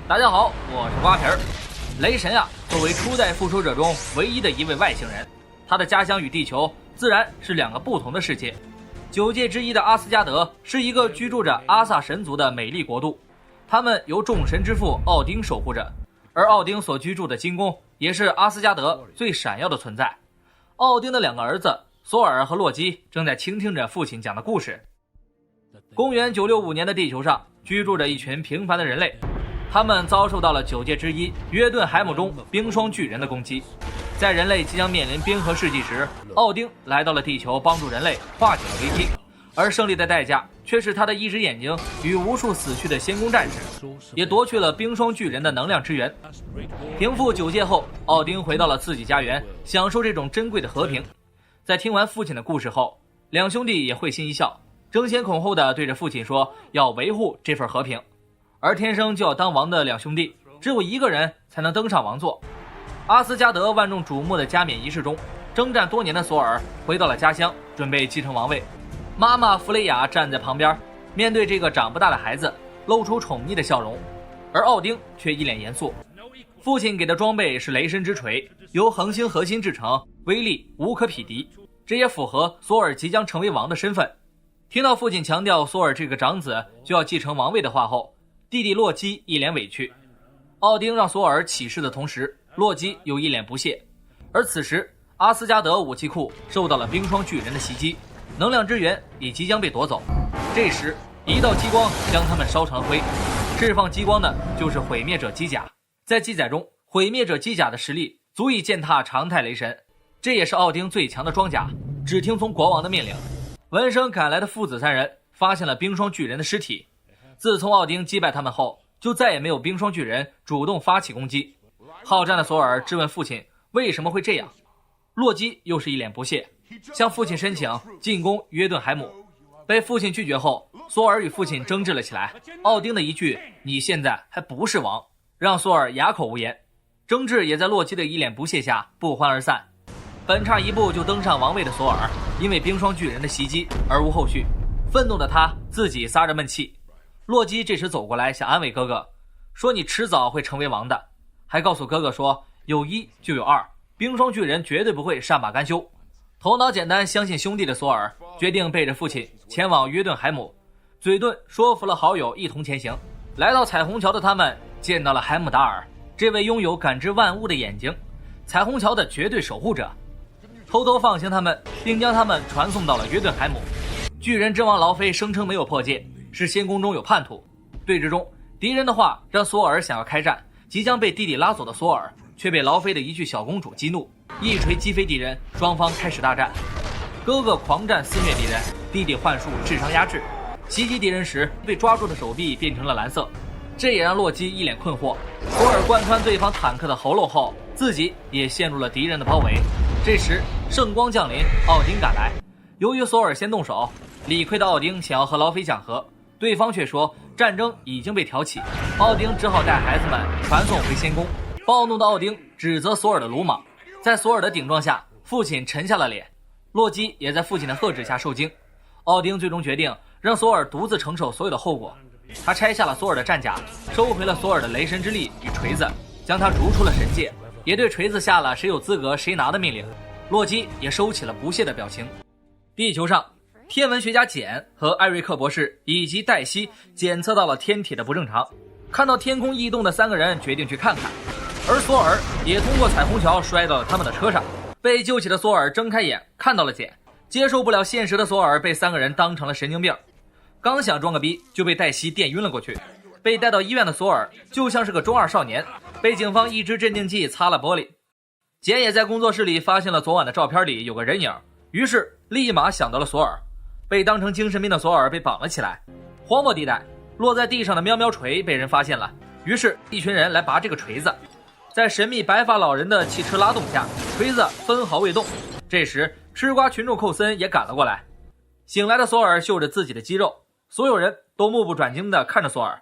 大家好，我是瓜皮儿。雷神啊，作为初代复仇者中唯一的一位外星人，他的家乡与地球自然是两个不同的世界。9界之一的阿斯加德是一个居住着阿萨神族的美丽国度，他们由众神之父奥丁守护着，而奥丁所居住的金宫也是阿斯加德最闪耀的存在。奥丁的2个儿子索尔和洛基正在倾听着父亲讲的故事。公元965年的地球上居住着一群平凡的人类，他们遭受到了9界之一约顿海姆中冰霜巨人的攻击。在人类即将面临冰河世纪时，奥丁来到了地球，帮助人类化解了危机，而胜利的代价却是他的一只眼睛与无数死去的仙宫战士，也夺去了冰霜巨人的能量之源。平复9界后，奥丁回到了自己家园，享受这种珍贵的和平。在听完父亲的故事后，2兄弟也会心一笑，争先恐后地对着父亲说要维护这份和平。而天生就要当王的2兄弟，只有一个人才能登上王座。阿斯加德万众瞩目的加冕仪式中，征战多年的索尔回到了家乡，准备继承王位。妈妈弗雷亚站在旁边，面对这个长不大的孩子，露出宠溺的笑容，而奥丁却一脸严肃。父亲给的装备是雷神之锤，由恒星核心制成，威力无可匹敌，这也符合索尔即将成为王的身份。听到父亲强调索尔这个长子就要继承王位的话后，弟弟洛基一脸委屈。奥丁让索尔起誓的同时，洛基又一脸不屑。而此时阿斯加德武器库受到了冰霜巨人的袭击，能量之源也即将被夺走。这时一道激光将他们烧成了灰，释放激光的就是毁灭者机甲。在记载中，毁灭者机甲的实力足以践踏常态雷神，这也是奥丁最强的装甲，只听从国王的命令。闻声赶来的父子3人发现了冰霜巨人的尸体。自从奥丁击败他们后，就再也没有冰霜巨人主动发起攻击。好战的索尔质问父亲为什么会这样，洛基又是一脸不屑，向父亲申请进攻约顿海姆。被父亲拒绝后，索尔与父亲争执了起来。奥丁的一句你现在还不是王，让索尔哑口无言。争执也在洛基的一脸不屑下不欢而散。本差一步就登上王位的索尔，因为冰霜巨人的袭击而无后续，愤怒的他自己撒着闷气。洛基这时走过来想安慰哥哥，说你迟早会成为王的，还告诉哥哥说有1就有2，冰霜巨人绝对不会善罢甘休。头脑简单相信兄弟的索尔决定背着父亲前往约顿海姆，嘴遁说服了好友一同前行。来到彩虹桥的他们见到了海姆达尔，这位拥有感知万物的眼睛，彩虹桥的绝对守护者，偷偷放行他们，并将他们传送到了约顿海姆。巨人之王劳菲声称没有破戒，是仙宫中有叛徒。对峙中，敌人的话让索尔想要开战，即将被弟弟拉走的索尔却被劳菲的一句小公主激怒，一锤击飞敌人，双方开始大战。哥哥狂战肆虐敌人，弟弟幻术智商压制，袭击敌人时被抓住的手臂变成了蓝色，这也让洛基一脸困惑。索尔贯穿对方坦克的喉咙后，自己也陷入了敌人的包围。这时圣光降临，奥丁赶来。由于索尔先动手，理亏的奥丁想要和劳菲讲和，对方却说战争已经被挑起，奥丁只好带孩子们传送回仙宫。暴怒的奥丁指责索尔的鲁莽，在索尔的顶撞下，父亲沉下了脸。洛基也在父亲的呵斥下受惊。奥丁最终决定让索尔独自承受所有的后果。他拆下了索尔的战甲，收回了索尔的雷神之力与锤子，将他逐出了神界，也对锤子下了谁有资格谁拿的命令。洛基也收起了不屑的表情。地球上，天文学家简和艾瑞克博士以及黛西检测到了天体的不正常，看到天空异动的3个人决定去看看。而索尔也通过彩虹桥摔到了他们的车上。被救起的索尔睁开眼看到了简，接受不了现实的索尔被3个人当成了神经病，刚想装个逼就被黛西电晕了过去。被带到医院的索尔就像是个中二少年，被警方一支镇定剂擦了玻璃。简也在工作室里发现了昨晚的照片里有个人影，于是立马想到了索尔。被当成精神病的索尔被绑了起来。荒漠地带，落在地上的喵喵锤被人发现了，于是一群人来拔这个锤子。在神秘白发老人的汽车拉动下，锤子分毫未动。这时吃瓜群众寇森也赶了过来。醒来的索尔秀着自己的肌肉，所有人都目不转睛地看着索尔。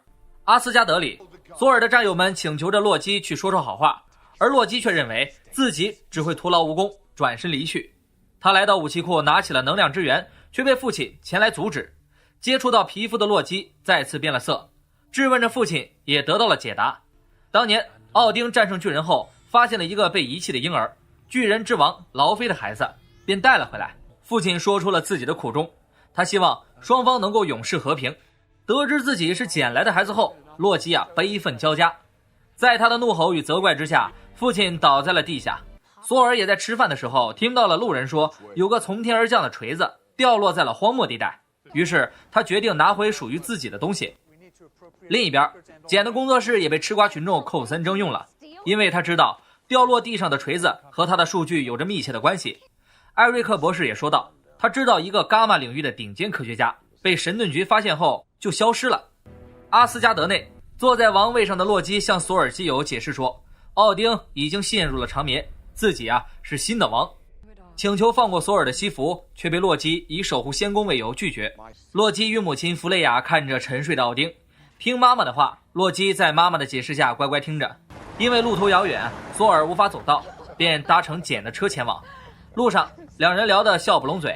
阿斯加德里，索尔的战友们请求着洛基去说说好话，而洛基却认为自己只会徒劳无功，转身离去。他来到武器库拿起了能量之源，却被父亲前来阻止。接触到皮肤的洛基再次变了色，质问着父亲也得到了解答。当年奥丁战胜巨人后，发现了一个被遗弃的婴儿，巨人之王劳菲的孩子，便带了回来。父亲说出了自己的苦衷，他希望双方能够永世和平。得知自己是捡来的孩子后，洛基悲愤交加，在他的怒吼与责怪之下，父亲倒在了地下。索尔也在吃饭的时候听到了路人说有个从天而降的锤子掉落在了荒漠地带，于是他决定拿回属于自己的东西。另一边，简的工作室也被吃瓜群众寇森征用了，因为他知道掉落地上的锤子和他的数据有着密切的关系。艾瑞克博士也说道，他知道一个伽马领域的顶尖科学家被神盾局发现后就消失了。阿斯加德内，坐在王位上的洛基向索尔基友解释说，奥丁已经陷入了长眠，自己是新的王，请求放过索尔的西服，却被洛基以守护仙宫为由拒绝。洛基与母亲弗雷亚看着沉睡的奥丁，听妈妈的话，洛基在妈妈的解释下乖乖听着。因为路途遥远，索尔无法走到，便搭乘简的车前往。路上两人聊得笑不拢嘴。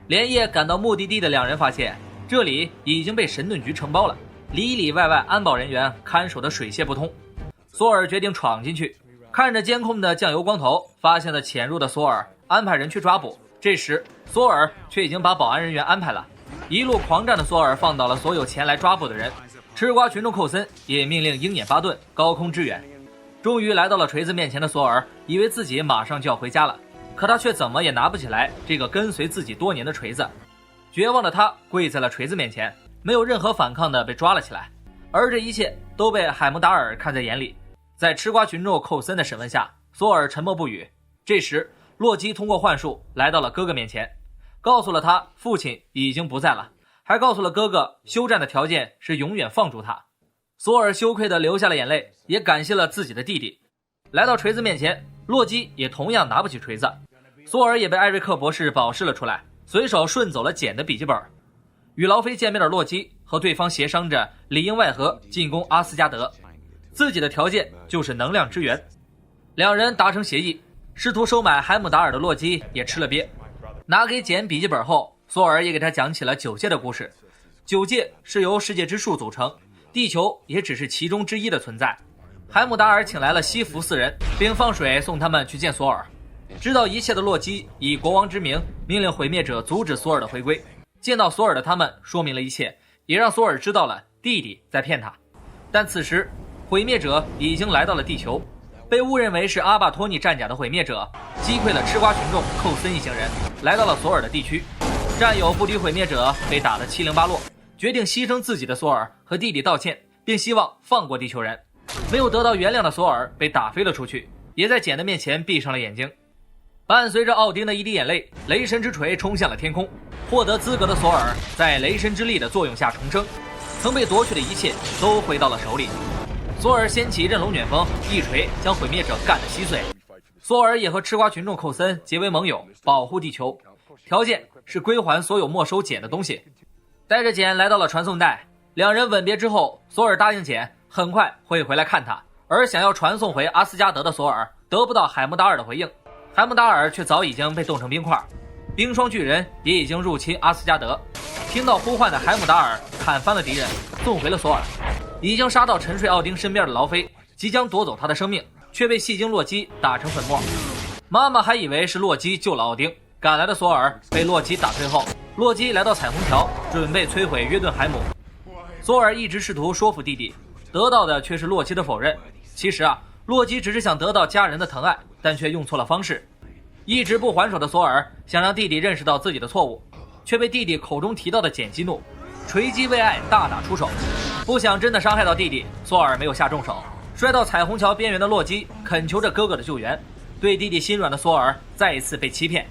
连夜赶到目的地的两人发现，这里已经被神盾局承包了，里里外外安保人员看守的水泄不通。索尔决定闯进去，看着监控的酱油光头，发现了潜入的索尔，安排人去抓捕。这时索尔却已经把保安人员安排了，一路狂战的索尔放倒了所有前来抓捕的人。吃瓜群众寇森也命令鹰眼巴顿高空支援。终于来到了锤子面前的索尔，以为自己马上就要回家了，可他却怎么也拿不起来这个跟随自己多年的锤子。绝望的他跪在了锤子面前，没有任何反抗的被抓了起来。而这一切都被海姆达尔看在眼里。在吃瓜群众寇森的审问下，索尔沉默不语。这时洛基通过幻术来到了哥哥面前，告诉了他父亲已经不在了，还告诉了哥哥休战的条件是永远放逐他。索尔羞愧地流下了眼泪，也感谢了自己的弟弟。来到锤子面前，洛基也同样拿不起锤子。索尔也被艾瑞克博士保释了出来，随手顺走了简的笔记本。与劳菲见面的洛基和对方协商着里应外合进攻阿斯加德，自己的条件就是能量支援。两人达成协议，试图收买海姆达尔的洛基也吃了瘪。拿给简笔记本后，索尔也给他讲起了9界的故事。9界是由世界之树组成，地球也只是其中之一的存在。海姆达尔请来了西弗4人，并放水送他们去见索尔。知道一切的洛基以国王之名命令毁灭者阻止索尔的回归。见到索尔的他们说明了一切，也让索尔知道了弟弟在骗他。但此时毁灭者已经来到了地球，被误认为是阿巴托尼战甲的毁灭者击溃了吃瓜群众寇森一行人，来到了索尔的地区。战友不敌毁灭者，被打得七零八落，决定牺牲自己的索尔和弟弟道歉，并希望放过地球人。没有得到原谅的索尔被打飞了出去，也在简的面前闭上了眼睛。伴随着奥丁的一滴眼泪，雷神之锤冲向了天空。获得资格的索尔在雷神之力的作用下重生，曾被夺去的一切都回到了手里。索尔掀起阵龙卷风，一锤将毁灭者干得稀碎。索尔也和吃瓜群众寇森结为盟友，保护地球，条件是归还所有没收简的东西。带着简来到了传送带，两人吻别之后，索尔答应简很快会回来看他，而想要传送回阿斯加德的索尔得不到海姆达尔的回应，海姆达尔却早已经被冻成冰块。冰霜巨人也已经入侵阿斯加德，听到呼唤的海姆达尔砍翻了敌人，送回了索尔。已经杀到沉睡奥丁身边的劳菲即将夺走他的生命，却被戏精洛基打成粉末。妈妈还以为是洛基救了奥丁，赶来的索尔被洛基打退后，洛基来到彩虹桥，准备摧毁约顿海姆。索尔一直试图说服弟弟，得到的却是洛基的否认。其实洛基只是想得到家人的疼爱，但却用错了方式。一直不还手的索尔想让弟弟认识到自己的错误，却被弟弟口中提到的简激怒，锤击为爱大打出手。不想真的伤害到弟弟，索尔没有下重手。摔到彩虹桥边缘的洛基恳求着哥哥的救援，对弟弟心软的索尔再一次被欺骗。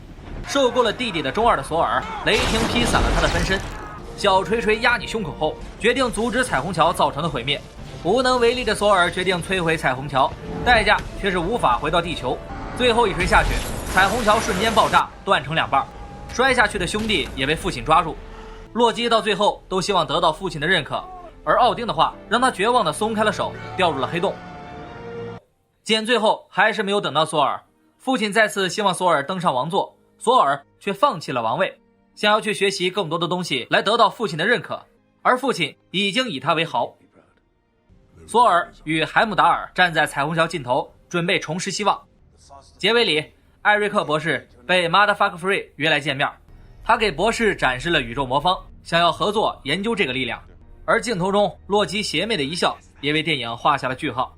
受够了弟弟的中二的索尔，雷霆劈散了他的分身，小锤锤压你胸口后，决定阻止彩虹桥造成的毁灭。无能为力的索尔决定摧毁彩虹桥，代价却是无法回到地球。最后一锤下去，彩虹桥瞬间爆炸，断成2半。摔下去的兄弟也被父亲抓住。洛基到最后都希望得到父亲的认可，而奥丁的话让他绝望地松开了手，掉入了黑洞。简最后还是没有等到索尔，父亲再次希望索尔登上王座，索尔却放弃了王位，想要去学习更多的东西来得到父亲的认可，而父亲已经以他为豪。索尔与海姆达尔站在彩虹桥尽头，准备重拾希望。结尾里，艾瑞克博士被 Motherfucker Free 约来见面，他给博士展示了宇宙魔方，想要合作研究这个力量。而镜头中洛基邪魅的一笑也为电影画下了句号。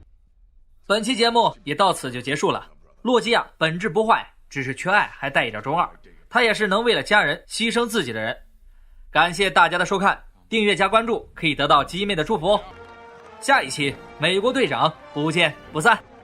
本期节目也到此就结束了。洛基啊，本质不坏，只是缺爱还带一点中二，他也是能为了家人牺牲自己的人。感谢大家的收看，订阅加关注可以得到鸡妹的祝福哦。下一期美国队长不见不散。